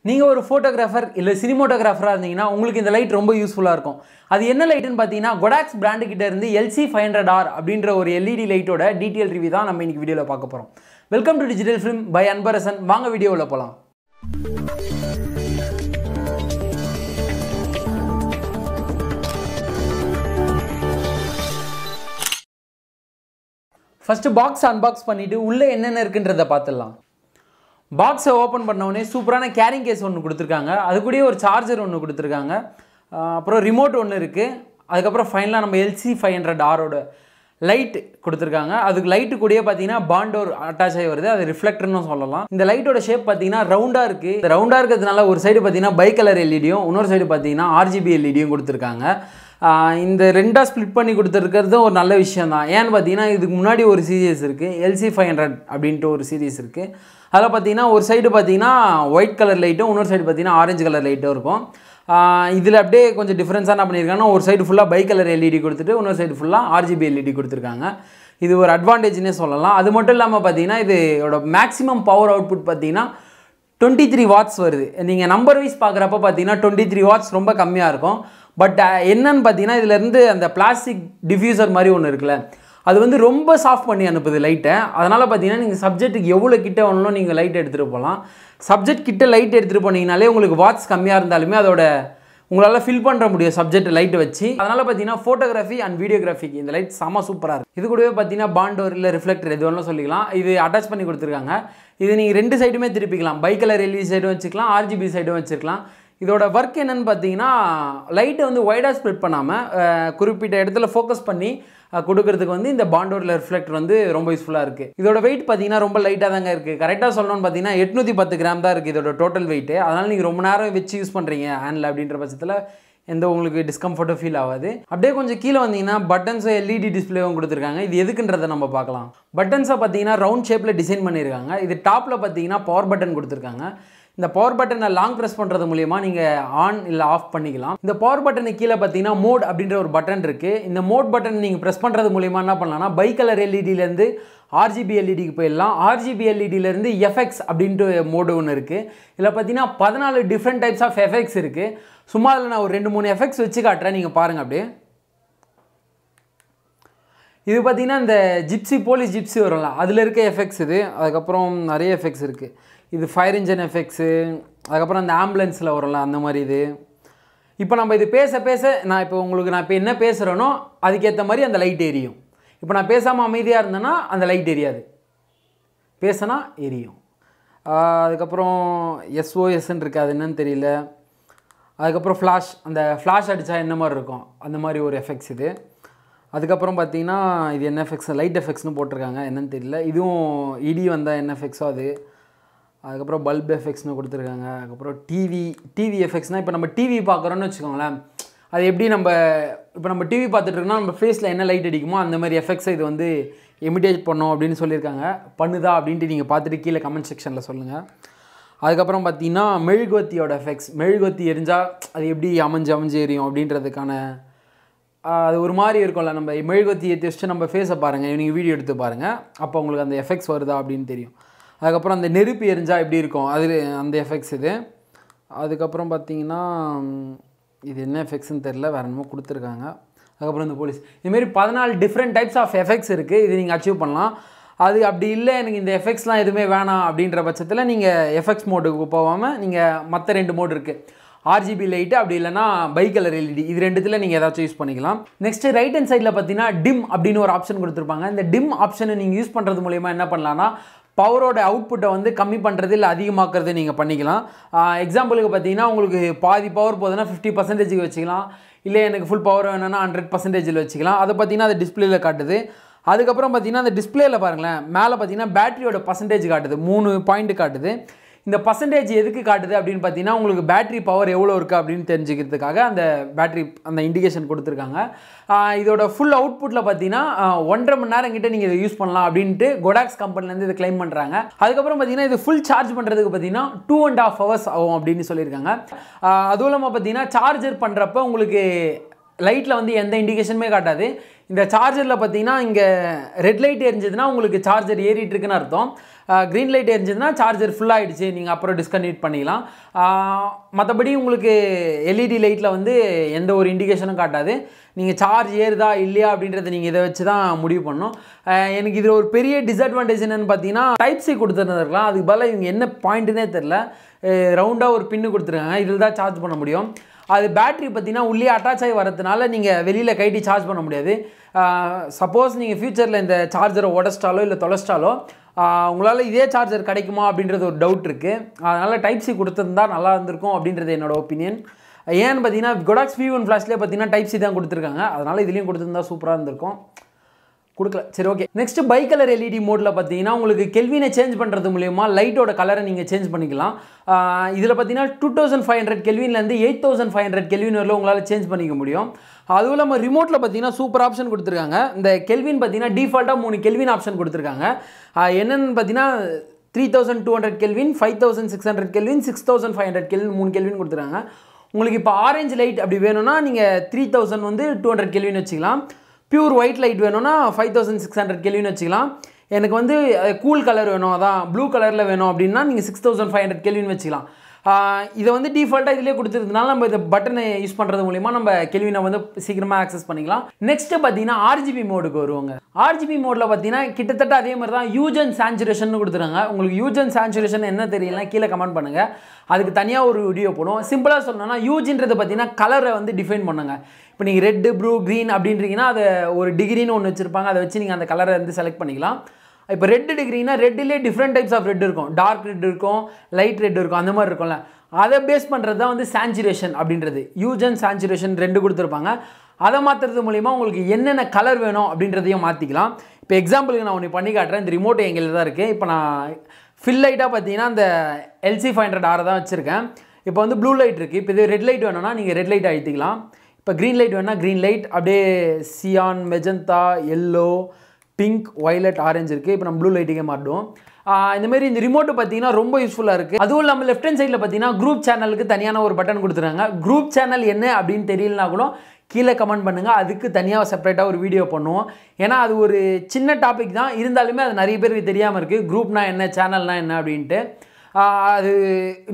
நீங்கள் ஒரு ஃபோட்டோகிராஃபர் இல்லை சினிமோட்டோகிராஃபராக இருந்தீங்கன்னா உங்களுக்கு இந்த லைட் ரொம்ப யூஸ்ஃபுல்லாக இருக்கும். அது என்ன லைட்டுன்னு பார்த்தீங்கன்னா Godox பிராண்டு கிட்ட இருந்து LC500R அப்படின்ற ஒரு எல்இடி லைட்டோட டீட்டெயில் ரிவ்யூ தான் நம்ம இன்னைக்கு வீடியோவில் பார்க்க போகிறோம். Welcome to digital film by Anbarasan. வாங்க வீடியோவில் போகலாம். ஃபஸ்ட்டு பாக்ஸ் அன்பாக்ஸ் பண்ணிவிட்டு உள்ளே என்னென்ன இருக்குன்றதை பார்த்துடலாம். பாக்ஸை ஓப்பன் பண்ணோடனே சூப்பரான கேரிங் கேஸ் ஒன்று கொடுத்துருக்காங்க. அது கூடயே ஒரு சார்ஜர் ஒன்று கொடுத்துருக்காங்க. அப்புறம் ரிமோட் ஒன்று இருக்குது. அதுக்கப்புறம் ஃபைனலாக நம்ம LC500Rோட லைட் கொடுத்துருக்காங்க. அதுக்கு லைட்டு கூடயே பார்த்தீங்கன்னா பாண்டோர் அட்டாச் ஆகி வருது. அது ரிஃப்ளெக்டர்னு சொல்லலாம். இந்த லைட்டோட ஷேப் பார்த்தீங்கன்னா ரவுண்டாக இருக்குது. இந்த ரவுண்டாக இருக்கிறதுனால ஒரு சைடு பார்த்தீங்கன்னா பை கலர் எல்இடியும் இன்னொரு சைடு பார்த்தீங்கன்னா RGB எல்இடியும் கொடுத்துருக்காங்க. இந்த ரெண்டாக ஸ்ப்ளிட் பண்ணி கொடுத்துருக்கிறதும் ஒரு நல்ல விஷயம் தான். ஏன்னு பார்த்தீங்கன்னா இதுக்கு முன்னாடி ஒரு சீரீஸ் இருக்குது, LC500 அப்படின்ட்டு ஒரு சீரீஸ் இருக்குது. அதில் பார்த்தீங்கன்னா ஒரு சைடு பார்த்தீங்கன்னா ஒயிட் கலர் லைட்டும் இன்னொரு சைடு பார்த்தீங்கன்னா ஆரஞ்சு கலர் லைட்டும் இருக்கும். இதில் அப்படியே கொஞ்சம் டிஃப்ரென்ஸாக என்ன பண்ணியிருக்காங்கன்னா ஒரு சைடு ஃபுல்லாக பை கலர் எல்இடி கொடுத்துட்டு இன்னொரு சைடு ஃபுல்லாக RGB எல்இடி கொடுத்துருக்காங்க. இது ஒரு அட்வான்டேஜ்னே சொல்லலாம். அது மட்டும் இல்லாமல் பார்த்தீங்கன்னா இதோட மேக்ஸிமம் பவர் அவுட்புட் பார்த்தீங்கன்னா 23 வாட்ஸ் வருது. நீங்கள் நம்பர் வைஸ் பார்க்குறப்ப பார்த்தீங்கன்னா 23 வாட்ஸ் ரொம்ப கம்மியாக இருக்கும். பட் என்னன்னு பார்த்தீங்கன்னா இதிலேருந்து அந்த பிளாஸ்டிக் டிஃப்யூசர் மாதிரி ஒன்று இருக்குல்ல, அது வந்து ரொம்ப சாஃப்ட் பண்ணி அனுப்புது லைட்டை. அதனால் பார்த்தீங்கன்னா நீங்கள் சப்ஜெக்ட்டுக்கு எவ்வளோ கிட்ட வேணாலும் நீங்கள் லைட் எடுத்துகிட்டு போகலாம். சப்ஜெக்ட் கிட்ட லைட் எடுத்துகிட்டு போனீங்கனாலே உங்களுக்கு வாட்ஸ் கம்மியாக இருந்தாலுமே அதோட உங்களால் ஃபில் பண்ணுற முடியும் சப்ஜெக்ட் லைட்டை வச்சு. அதனால் பார்த்தீங்கன்னா ஃபோட்டோகிராஃபி அண்ட் வீடியோகிராஃபிக்கு இந்த லைட் செம சூப்பராக இருக்குது. இது கூடவே பார்த்தீங்கன்னா பாண்டோர் இல்லை ரிஃப்ளெக்டர் எது வேணாலும் சொல்லிக்கலாம். இது அட்டாச் பண்ணி கொடுத்துருக்காங்க. இது நீங்கள் ரெண்டு சைடுமே திருப்பிக்கலாம். பை கலர் எல்இடி சைடும் வச்சுக்கலாம், RGB சைடும் வச்சுக்கலாம். இதோட ஒர்க் என்னென்னு பார்த்தீங்கன்னா லைட்டை வந்து வைடாக ஸ்ப்ரெட் பண்ணாமல் குறிப்பிட்ட இடத்துல ஃபோக்கஸ் பண்ணி கொடுக்கறதுக்கு வந்து இந்த பாண்டோரில் ரிஃப்ளெக்டர் வந்து ரொம்ப யூஸ்ஃபுல்லாக இருக்குது. இதோட வெயிட் பார்த்தீங்கன்னா ரொம்ப லைட்டாக தாங்க இருக்குது. கரெக்டாக சொல்லணும்னு பார்த்தீங்கன்னா 810 கிராம் தான் இருக்குது இதோட டோட்டல் வெயிட்டு. அதனால் நீங்கள் ரொம்ப நேரம் வச்சு யூஸ் பண்ணுறீங்க ஹேண்டில் அப்படின்ற பட்சத்தில் எந்த உங்களுக்கு டிஸ்கம்ஃபர்ட்டும் ஃபீல் ஆகாது. அப்படியே கொஞ்சம் கீழே வந்தீங்கன்னா பட்டன்ஸும் எல்இடி டிஸ்பிளேவும் கொடுத்துருக்காங்க. இது எதுக்குன்றதை நம்ம பார்க்கலாம். பட்டன்ஸை பார்த்தீங்கன்னா ரவுண்ட் ஷேப்பில் டிசைன் பண்ணியிருக்காங்க. இது டாப்பில் பார்த்தீங்கன்னா பவர் பட்டன் கொடுத்துருக்காங்க. இந்த பவர் பட்டனை லாங் ப்ரெஸ் பண்ணுறது மூலிமா நீங்கள் ஆன் இல்லை ஆஃப் பண்ணிக்கலாம். இந்த பவர் பட்டனுக்கு கீழே பார்த்தீங்கன்னா மோட் அப்படின்ற ஒரு பட்டன் இருக்குது. இந்த மோட் பட்டன் நீங்கள் ப்ரெஸ் பண்ணுறது மூலிமா என்ன பண்ணலாம்னா பை கலர் எல்இடியிலேருந்து RGB எல்இடிக்கு போயிடலாம். RGB எல்இடியிலேருந்து எஃப்எக்ஸ் அப்படின்ட்டு மோடு ஒன்று இருக்குது. இதில் பார்த்தீங்கன்னா 14 டிஃப்ரெண்ட் டைப்ஸ் ஆஃப் எஃபெக்ட்ஸ் இருக்குது. சும்மா அதில் நான் ஒரு 2-3 எஃபெக்ட்ஸ் வச்சு காட்டுறேன், நீங்கள் பாருங்கள். அப்படியே இது பார்த்தீங்கன்னா இந்த போலீஸ் ஜிப்ஸி வரும்ல, அதில் இருக்க எஃபெக்ட்ஸ் இது. அதுக்கப்புறம் நிறைய எஃபெக்ட்ஸ் இருக்குது. இது ஃபயர் இன்ஜின் எஃபெக்ட்ஸு, அதுக்கப்புறம் அந்த ஆம்புலன்ஸில் வரும்ல அந்த மாதிரி இது. இப்போ நம்ம இது பேச நான் இப்போ என்ன பேசுகிறேனோ அதுக்கேற்ற மாதிரி அந்த லைட் எரியும். இப்போ நான் பேசாமல் அமைதியாக இருந்தேன்னா அந்த லைட் எரியாது, பேசினா எரியும். அதுக்கப்புறம் SOSன்னு இருக்குது, அது என்னன்னு தெரியல. அதுக்கப்புறம் அந்த ஃப்ளாஷ் அடித்தா என்ன மாதிரி இருக்கும் அந்த மாதிரி ஒரு எஃபெக்ட்ஸ் இது. அதுக்கப்புறம் பார்த்தீங்கன்னா இது என்ன எஃபெக்ட்ஸ், லைட் எஃபெக்ட்ஸ்னு போட்டிருக்காங்க, என்னன்னு தெரியல. இதுவும் இடி வந்தால் என்ன எஃபெக்ட்ஸோ அது. அதுக்கப்புறம் பல்ப் எஃபெக்ட்ஸ்னு கொடுத்துருக்காங்க. அதுக்கப்புறம் டிவி எஃபெக்ட்ஸ்னால் இப்போ நம்ம டிவி பார்க்குறோன்னு வச்சுக்கோங்களேன், அது எப்படி இப்போ நம்ம டிவி பார்த்துட்ருக்கோன்னா நம்ம ஃபேஸில் என்ன லைட் அடிக்குமோ அந்த மாதிரி எஃபெக்ட்ஸை இது வந்து இமிடேட் பண்ணோம் அப்படின்னு சொல்லியிருக்காங்க. பண்ணுதா அப்படின்ட்டு நீங்கள் பார்த்துட்டு கீழே கமெண்ட் செக்ஷனில் சொல்லுங்கள். அதுக்கப்புறம் பார்த்தீங்கன்னா மெழுகுவத்தியோட எஃபெக்ட்ஸ், மெழுகுவத்தி எரிஞ்சால் அது எப்படி அமைஞ்சு எரியும் அப்படின்றதுக்கான அது ஒரு மாதிரி இருக்கும்ல. நம்ம மெழுகுவத்தி ஏற்றி வச்சுட்டு நம்ம ஃபேஸை பாருங்கள், நீங்கள் வீடியோ எடுத்து பாருங்கள், அப்போ உங்களுக்கு அந்த எஃபெக்ட்ஸ் வருதா அப்படின்னு தெரியும். அதுக்கப்புறம் அந்த நெருப்பு எரிஞ்சால் எப்படி இருக்கும் அது அந்த எஃபெக்ட்ஸ் இது. அதுக்கப்புறம் பார்த்தீங்கன்னா இது என்ன எஃபெக்ட்ஸ்னு தெரில, வேறு என்னமோ கொடுத்துருக்காங்க. அதுக்கப்புறம் இந்த போலீஸ், இதுமாரி 14 டிஃப்ரெண்ட் டைப்ஸ் ஆஃப் எஃபெக்ட்ஸ் இருக்குது. இது நீங்கள் அச்சீவ் பண்ணலாம். அது அப்படி இல்லை எனக்கு இந்த எஃபெக்ட்ஸ்லாம் எதுவுமே வேணாம் அப்படின்ற பட்சத்தில் நீங்கள் எஃபெக்ட்ஸ் மோடுக்கு போகாமல் நீங்கள் மற்ற 2 மோடு இருக்குது, RGB லைட்டு அப்படி இல்லைனா பை கலர் எல்இடி, இது ரெண்டுத்தில் நீங்கள் ஏதாச்சும் யூஸ் பண்ணிக்கலாம். நெக்ஸ்ட்டு ரைட் ஹேண்ட் சைடில் பார்த்தீங்கன்னா டிம் அப்படின்னு ஒரு ஆப்ஷன் கொடுத்துருப்பாங்க. இந்த டிம் ஆப்ஷனை நீங்கள் யூஸ் பண்ணுறது மூலிமா என்ன பண்ணலான்னா பவரோட அவுட்புட்டை வந்து கம்மி பண்ணுறது இல்லை அதிகமாக்குறது நீங்கள் பண்ணிக்கலாம். எக்ஸாம்பிளுக்கு பார்த்தீங்கன்னா உங்களுக்கு பாதி பவர் போதுன்னா 50% வச்சுக்கலாம், இல்லை எனக்கு ஃபுல் பவர் வேணும்னா 100% வச்சுக்கலாம். அதை பார்த்தீங்கன்னா அது டிஸ்பிளேயில் காட்டுது. அதுக்கப்புறம் பார்த்தீங்கன்னா அந்த டிஸ்பிளேயில் பாருங்களேன், மேலே பார்த்தீங்கன்னா பேட்டரியோட பர்சன்டேஜ் காட்டுது, 3 பாயிண்ட் காட்டுது. இந்த பர்சன்டேஜ் எதுக்கு காட்டுது அப்படின்னு பார்த்தீங்கன்னா உங்களுக்கு பேட்டரி பவர் எவ்வளோ இருக்குது அப்படின்னு தெரிஞ்சுக்கிறதுக்காக அந்த பேட்டரி அந்த இண்டிகேஷன் கொடுத்துருக்காங்க. இதோட ஃபுல் அவுட்புட்டில் பார்த்தீங்கன்னா 1.5 மணி நேரம் கிட்ட நீங்கள் இதை யூஸ் பண்ணலாம் அப்படின்ட்டு Godox கம்பெனிலேருந்து இதை கிளைம் பண்ணுறாங்க. அதுக்கப்புறம் பார்த்தீங்கன்னா இது ஃபுல் சார்ஜ் பண்ணுறதுக்கு பார்த்தீங்கன்னா 2.5 hours ஆகும் அப்படின்னு சொல்லியிருக்காங்க. அதுவும் இல்லாமல் பார்த்தீங்கன்னா சார்ஜர் பண்ணுறப்ப உங்களுக்கு லைட்டில் வந்து எந்த இண்டிகேஷனுமே காட்டாது. இந்த சார்ஜரில் பார்த்தீங்கன்னா இங்கே ரெட் லைட் எரிஞ்சதுன்னா உங்களுக்கு சார்ஜர் ஏறிட்டு இருக்குன்னு அர்த்தம். க்ரீன் லைட் எரிஞ்சதுன்னா சார்ஜர் ஃபுல்லாகிடுச்சு, நீங்கள் அப்புறம் டிஸ்கனெக்ட் பண்ணிக்கலாம். மற்றபடி உங்களுக்கு எல்இடி லைட்டில் வந்து எந்த ஒரு இண்டிகேஷனும் காட்டாது. நீங்கள் சார்ஜ் ஏறுதா இல்லையா அப்படின்றத நீங்கள் இதை வச்சு தான் முடிவு பண்ணணும். எனக்கு இதில் ஒரு பெரிய டிஸ்அட்வான்டேஜ் என்னென்னு பார்த்தீங்கன்னா டைப் சி கொடுத்துருந்துருக்கலாம். அதுக்கு பதிலாக இவங்க என்ன பாயிண்ட்டுனே தெரில, ரவுண்டாக ஒரு பின்னு கொடுத்துருக்காங்க, இதில் தான் சார்ஜ் பண்ண முடியும். அது பேட்ரி பார்த்தீங்கன்னா உள்ளே அட்டாச் ஆகி வரதுனால நீங்கள் வெளியில் கைட்டி சார்ஜ் பண்ண முடியாது. சப்போஸ் நீங்கள் ஃப்யூச்சரில் இந்த சார்ஜரை உடச்சிட்டாலோ இல்லை தொலைச்சிட்டாலோ உங்களால் இதே சார்ஜர் கிடைக்குமா அப்படின்றது ஒரு டவுட் இருக்குது. அதனால் டைப் சி கொடுத்துருந்தா நல்லா இருந்திருக்கும் அப்படின்றது என்னோட ஒப்பீனியன். ஏன்னு பார்த்தீங்கன்னா Godox V1 ஃப்ளாஷ்லேயே பார்த்தீங்கன்னா டைப் சி தான் கொடுத்துருக்காங்க. அதனால் இதுலேயும் கொடுத்துருந்தா சூப்பராக இருந்திருக்கும். கொடுக்கல, சரி okay. Next by colour LED மோடில் பார்த்தீங்கன்னா உங்களுக்கு கெல்வினை சேஞ்ச் பண்ணுறது மூலிமா லைட்டோட கலரை நீங்கள் சேஞ்ச் பண்ணிக்கலாம். இதில் பார்த்தீங்கன்னா 2500 கெல்வின்லேருந்து 8500 கெல்வின் வரல உங்களால் சேஞ்ச் பண்ணிக்க முடியும். அதுவும் இல்லாமல் ரிமோட்டில் பார்த்தீங்கன்னா சூப்பர் ஆப்ஷன் கொடுத்துருக்காங்க. இந்த கெல்வின் பார்த்தீங்கன்னா டிஃபால்ட்டாக 3 கெல்வின் ஆப்ஷன் கொடுத்துருக்காங்க. என்னென்னு பார்த்தீங்கன்னா 3200 கெல்வின், 5600 கெல்வின், 6500 கெல்வின், 3 கெல்வின் கொடுத்துருக்காங்க. உங்களுக்கு இப்போ ஆரஞ்சு லைட் அப்படி வேணும்னா நீங்கள் 3000 வந்து 200 கெல்வின் வச்சுக்கலாம். பியூர் ஒயிட் லைட் வேணும்னா 5600 கெல்வின் வச்சுக்கலாம். எனக்கு வந்து கூல் கலர் வேணும், அதான் ப்ளூ கலரில் வேணும் அப்படின்னா நீங்கள் 6500 கெல்வின் வச்சுக்கலாம். இதை வந்து டிஃபால்ட்டாக இதிலே கொடுத்துருந்தனால நம்ம இந்த பட்டனை யூஸ் பண்ணுறது மூலிமா நம்ம கெல்வினை வந்து சீக்கிரமாக ஆக்சஸ் பண்ணிக்கலாம். நெக்ஸ்ட்டு பார்த்தீங்கன்னா ஆர்ஜிபி மோடுக்கு வருவாங்க. ஆர்ஜிபி மோடில் பார்த்தீங்கன்னா கிட்டத்தட்ட அதே மாதிரி தான் ஹியூஜ் அண்ட் சேச்சுரேஷன் கொடுத்துருக்காங்க. உங்களுக்கு ஹியூஜ் அண்ட் சேச்சுரேஷன் என்ன தெரியலனா கீழே கமெண்ட் பண்ணுங்கள், அதுக்கு தனியாக ஒரு வீடியோ போடும். சிம்பிளாக சொல்லணும்னா ஹியூஜ்ன்றது பார்த்தீங்கன்னா கலரை வந்து டிஃபைன் பண்ணுங்க. இப்போ நீங்கள் ரெட்டு, ப்ளூ, க்ரீன் அப்படின்றீங்கன்னா அதை ஒரு டிகிரின்னு ஒன்று வச்சுருப்பாங்க, அதை வச்சு நீங்கள் அந்த கலரை வந்து செலக்ட் பண்ணிக்கலாம். இப்போ ரெட்டு டிகிரினா ரெட்டிலே டிஃப்ரெண்ட் டைப்ஸ் ஆஃப் ரெட் இருக்கும், டார்க் ரெட் இருக்கும், லைட் ரெட் இருக்கும், அந்த மாதிரி இருக்கும்ல. அதை பேஸ் பண்ணுறது தான் வந்து சேச்சுரேஷன் அப்படின்றது. ஹியூஜ் அண்ட் சேச்சுரேஷன் 2 கொடுத்துருப்பாங்க. அதை மாற்றுறது மூலிமா உங்களுக்கு என்னென்ன கலர் வேணும் அப்படின்றதையும் மாற்றிக்கலாம். இப்போ எக்ஸாம்பிளுக்கு நான் ஒன்று பண்ணி காட்டுறேன். இந்த ரிமோட் எங்கில் தான் இருக்குது. இப்போ நான் ஃபில் லைட்டாக பார்த்தீங்கன்னா இந்த LC500R தான் வச்சுருக்கேன். இப்போ வந்து ப்ளூ லைட் இருக்குது. இப்போ இது ரெட் லைட் வேணும்னா நீங்கள் ரெட் லைட் அழுத்திக்கலாம். இப்போ க்ரீன் லைட் வேணும்னா க்ரீன் லைட், அப்படியே cyan, magenta, yellow, pink, violet, orange இருக்குது. இப்போ நம்ம ப்ளூ லைட்டுக்கே மாட்டோம். இந்தமாரி இந்த ரிமோட்டு பார்த்தீங்கன்னா ரொம்ப யூஸ்ஃபுல்லாக இருக்குது. அதுவும் இல்லாமல் லெஃப்ட் ஹேண்ட் சைடில் பார்த்தீங்கன்னா குரூப் சேனலுக்கு தனியான ஒரு பட்டன் கொடுத்துருக்காங்க. குரூப் சேனல் என்ன அப்படின்னு தெரியலனா கூட கீழே கமெண்ட் பண்ணுங்கள், அதுக்கு தனியாக செப்பரேட்டாக ஒரு வீடியோ பண்ணுவோம். ஏன்னா அது ஒரு சின்ன டாபிக் தான், இருந்தாலுமே அது நிறைய பேருக்கு தெரியாமல் இருக்குது. குரூப்னா என்ன, சேனல்னா என்ன அப்படின்ட்டு. அது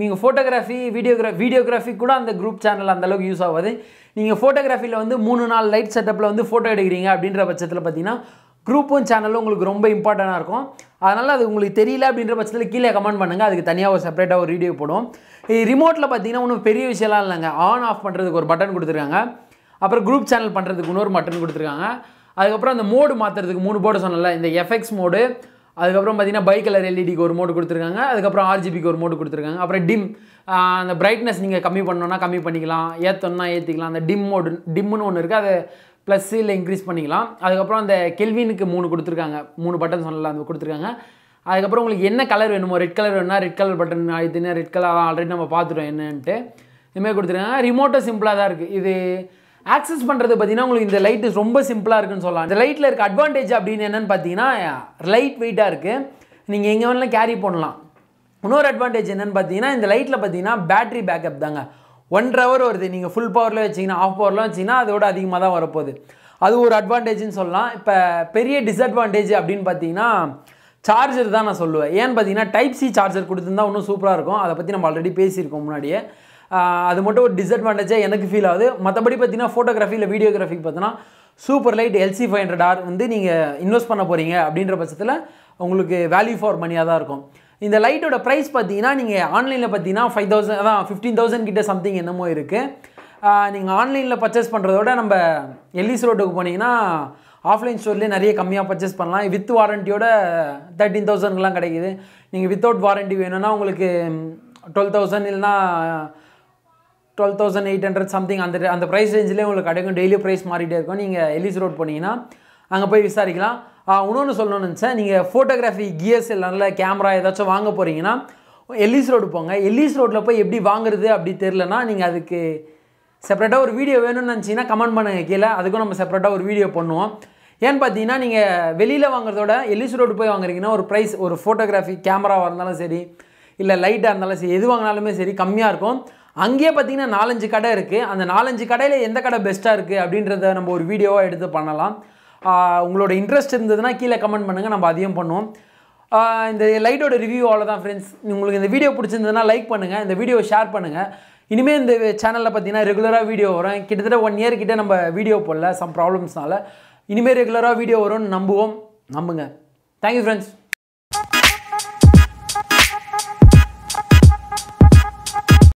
நீங்கள் ஃபோட்டோகிராஃபி, வீடியோகிராஃபி கூட அந்த குரூப் சேனல் அந்தளவுக்கு யூஸ் ஆகாது. நீங்கள் ஃபோட்டோகிராஃபியில் வந்து 3-4 லைட் செட்டப்பில் வந்து ஃபோட்டோ எடுக்கிறீங்க அப்படின்ற பட்சத்தில் பார்த்தீங்கன்னா குரூப்பும் சேனலும் உங்களுக்கு ரொம்ப இம்பார்ட்டண்ட்டாக இருக்கும். அதனால் அது உங்களுக்கு தெரியல அப்படின்ற பட்சத்தில் கீழே கமெண்ட் பண்ணுங்கள், அதுக்கு தனியாக ஒரு செப்பரேட்டாக ஒரு வீடியோ போடும். ரிமோட்டில் பார்த்தீங்கன்னா ஒன்றும் பெரிய விஷயம்லாம் இல்லைங்க. ஆன் ஆஃப் பண்ணுறதுக்கு ஒரு பட்டன் கொடுத்துருக்காங்க, அப்புறம் குரூப் சேனல் பண்ணுறதுக்கு இன்னொரு பட்டன் கொடுத்துருக்காங்க. அதுக்கப்புறம் அந்த மோடு மாற்றுறதுக்கு 3 போர்டு சொன்னல, இந்த எஃப்எக்ஸ் மோடு, அதுக்கப்புறம் பார்த்தீங்கன்னா பை கலர் எல்இடிக்கு ஒரு மோடு கொடுத்துருக்காங்க, அதுக்கப்புறம் ஆர்ஜிபிக்கு ஒரு மோடு கொடுத்துருக்காங்க. அப்புறம் டிம், அந்த பிரைட்னஸ் நீங்கள் கம்மி பண்ணணுன்னா கம்மி பண்ணிக்கலாம், ஏற்றணுன்னா ஏற்றிக்கலாம். அந்த டிம் மோடு, டிம்முன்னு ஒன்று இருக்குது, அதை ப்ளஸ் இல்லை இன்க்ரீஸ் பண்ணிக்கலாம். அதுக்கப்புறம் அந்த கெல்வினுக்கு 3 கொடுத்துருக்காங்க, 3 பட்டன் சொல்லலாம் அந்த கொடுத்துருக்காங்க. அதுக்கப்புறம் உங்களுக்கு என்ன கலர் வேணுமோ, ரெட் கலர் வேணும்னா ரெட் கலர் பட்டன் அழுத்தினா ரெட் கலர் ஆல்ரெடி நம்ம பார்த்துட்டோம் என்னன்ட்டு. இதுமாதிரி கொடுத்துருக்காங்க. ரிமோட்டை சிம்பிளாக தான் இருக்குது. இது ஆக்சஸ் பண்ணுறது பார்த்தீங்கன்னா உங்களுக்கு இந்த லைட்டு ரொம்ப சிம்பிளாக இருக்குன்னு சொல்லலாம். இந்த லைட்டில் இருக்க அட்வான்டேஜ் அப்படின்னு என்னென்னு பார்த்தீங்கன்னா லைட் வெயிட்டாக இருக்குது, நீங்கள் எங்கே வேணாலும் கேரி பண்ணலாம். இன்னொரு அட்வான்டேஜ் என்னென்னு பார்த்தீங்கன்னா இந்த லைட்டில் பார்த்தீங்கன்னா பேட்டரி பேக்கப் தாங்க. 1.5 hour வருது. நீங்கள் ஃபுல் பவரில் வச்சிங்கன்னா, ஆஃப் பவரில் வச்சிங்கன்னா அதோட அதிகமாக தான் வரப்போகுது. அது ஒரு அட்வான்டேஜ்னு சொல்லலாம். இப்போ பெரிய டிஸ்அட்வான்டேஜ் அப்படின்னு பார்த்தீங்கன்னா சார்ஜர் தான் நான் சொல்லுவேன். ஏன்னு பார்த்தீங்கன்னா டைப் சி சார்ஜர் கொடுத்துருந்தா இன்னும் சூப்பராக இருக்கும். அதை பற்றி நம்ம ஆல்ரெடி பேசியிருக்கோம் முன்னாடியே. அது மட்டும் ஒரு டிஸ்அட்வான்டேஜாக எனக்கு ஃபீல் ஆகுது. மற்றபடி பார்த்தீங்கன்னா ஃபோட்டோகிராஃபி இல்லை வீடியோகிராஃபிக்கு பார்த்தீங்கன்னா சூப்பர் லைட் LC500R வந்து நீங்கள் இன்வெஸ்ட் பண்ண போகிறீங்க அப்படின்ற பட்சத்தில் உங்களுக்கு வேல்யூ ஃபார் மணியாக தான் இருக்கும். இந்த லைட்டோட ப்ரைஸ் பார்த்தீங்கன்னா நீங்கள் ஆன்லைனில் பார்த்தீங்கன்னா 5000, அதான் 15,000 கிட்ட சம்திங் என்னமோ இருக்குது. நீங்கள் ஆன்லைனில் பர்ச்சேஸ் பண்ணுறதோட நம்ம எல்லிஸ் ரோட்டுக்கு போனீங்கன்னா ஆஃப்லைன் ஸ்டோர்லேயே நிறைய கம்மியாக பர்ச்சேஸ் பண்ணலாம். வித் வாரண்டியோட 13,000லாம் கிடைக்கிது. நீங்கள் வித்தவுட் வாரண்டி வேணும்னா உங்களுக்கு 12,000 இல்லைனா 12,800 சம்திங் அந்த ப்ரைஸ் ரேஞ்சிலே உங்களுக்கு கிடைக்கும். டெய்லி ப்ரைஸ் மாறிட்டே இருக்கும். நீங்கள் எல்லிஸ் ரோட் போனீங்கன்னா அங்கே போய் விசாரிக்கலாம். இன்னொன்று சொல்லணும்னு நினச்சேன், நீங்கள் ஃபோட்டோகிராஃபி கியர்ஸ் நல்ல கேமரா ஏதாச்சும் வாங்க போகிறீங்கன்னா எல்லிஸ் ரோடு போங்க. எல்லிஸ் ரோட்டில் போய் எப்படி வாங்குறது அப்படி தெரிலனா நீங்கள் அதுக்கு செப்பரேட்டாக ஒரு வீடியோ வேணும்னு நினச்சிங்கன்னா கமெண்ட் பண்ணுங்கள் கீழே, அதுக்கும் நம்ம செப்பரேட்டாக ஒரு வீடியோ பண்ணுவோம். ஏன்னு பார்த்தீங்கன்னா நீங்கள் வெளியில் வாங்குறதோட எல்லிஸ் ரோடு போய் வாங்குறீங்கன்னா ஒரு ப்ரைஸ், ஒரு ஃபோட்டோகிராஃபி கேமராவாக இருந்தாலும் சரி இல்லை லைட்டாக இருந்தாலும் சரி, எது வாங்கினாலுமே சரி கம்மியாக இருக்கும். அங்கேயே பார்த்தீங்கன்னா 4-5 கடை இருக்குது. அந்த 4-5 கடையில் எந்த கடை பெஸ்ட்டாக இருக்குது அப்படின்றத நம்ம ஒரு வீடியோவாக எடுத்து பண்ணலாம். உங்களோட இன்ட்ரெஸ்ட் இருந்ததுன்னா கீழே கமெண்ட் பண்ணுங்கள், நம்ம அதையும் பண்ணுவோம். இந்த லைட்டோட ரிவ்யூ அவ்வளோதான் ஃப்ரெண்ட்ஸ். உங்களுக்கு இந்த வீடியோ பிடிச்சிருந்ததுன்னா லைக் பண்ணுங்கள், இந்த வீடியோவை ஷேர் பண்ணுங்கள். இனிமேல் இந்த சேனலில் பார்த்தீங்கன்னா ரெகுலராக வீடியோ வரும். கிட்டத்தட்ட 1 இயர் கிட்டே நம்ம வீடியோ போடல, சம் ப்ராப்ளம்ஸ்னால. இனிமேல் ரெகுலராக வீடியோ வரும்னு நம்புங்க. Thank you friends.